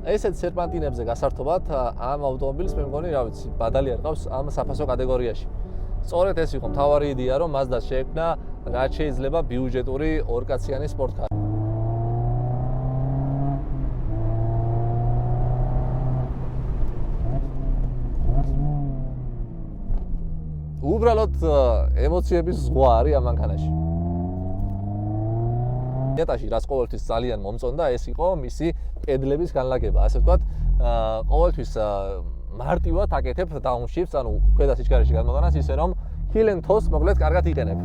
ესეთ სერპანტინებზე გასართობად ამ ავტომობილს მე მგონი, რა ვიცი, ბადალი არ ყავს ამ საფასო კატეგორიაში. სწორედ ეს იყო მთავარი იდეა, რომ Mazda შეექმნა რაც შეიძლება ბიუჯეტური ორკაციანი სპორტკარი. უბრალოდ ემოციების ზღვა არის ამ მანქანაში. ნეტაში რაც ყოველთვის ძალიან მომწონდა, ეს იყო მისი პედლების განლაგება, ასე ვთქვათ, ყოველთვის მარტივად აკეთებ დაუნშიფტს, ანუ ქვედა სიჩქარეში გადმოყვანას, ისე რომ heel and toes მოკლედ კარგად იყენებ.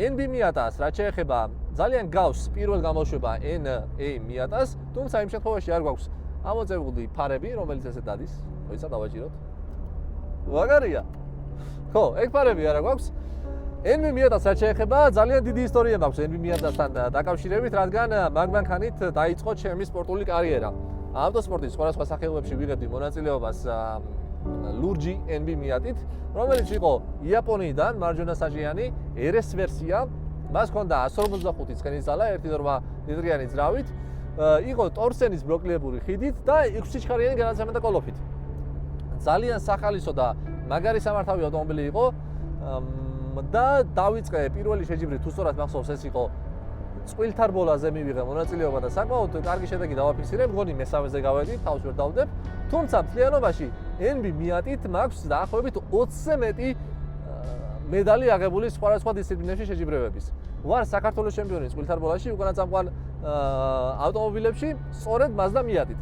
NB Miatas რაც შეეხება ძალიან გავს პირველ გამოშვება NA Miatas, თუმცა იმ შემთხვევაში არ გვაქვს ამოწეული ფარები, რომელიც ესე დადის. ხოიცა დავაჭიროთ. ვაგარია. ხო, ეგ ფარები არა გვაქვს. NB Miatas რაც შეეხება ძალიან დიდი ისტორია მაქვს NB Miatas-თან დაკავშირებით, რადგან მაგ მანქანით დაიწყო ჩემი სპორტული კარიერა. ავტოსპორტის სხვადასხვა სახეობებში ვიღებდი მონაწილეობას ლურჯი NB Miatით, რომელიც იყო იაპონიიდან მარჯვენა საჟიანი RS ვერსია. მას ჰქონდა 155 ცხენის ძალა, 1.8 ლიტრიანი ძრავით, იყო ტორსენის ბლოკლებული ხიდით და 6 სიჩქარიანი განაცემადა კოლოფით. ძალიან სახალისო და მაგარი სამართავი ავტომობილი იყო და დავიწყე პირველი შეჯიბრით, თუ სწორად მახსოვს, ეს იყო წყვილთარ ბოლაზე მივიღე მონაწილეობა და საკმაოდ კარგი შედეგი დავაფიქსირე, მგონი მესამეზე გავედი, თავს ვერ დავდებ. თუმცა მთლიანობაში NB Miatით მაქვს დაახლოებით 20-ზე მეტი მედალი აღებული სხვადასხვა დისციპლინებში შეჯიბრებების. ვარ საქართველოს ჩემპიონი წყვილთარ ბოლაში, უკანა წამყვან ავტომობილებში, სწორედ Mazda Miatით.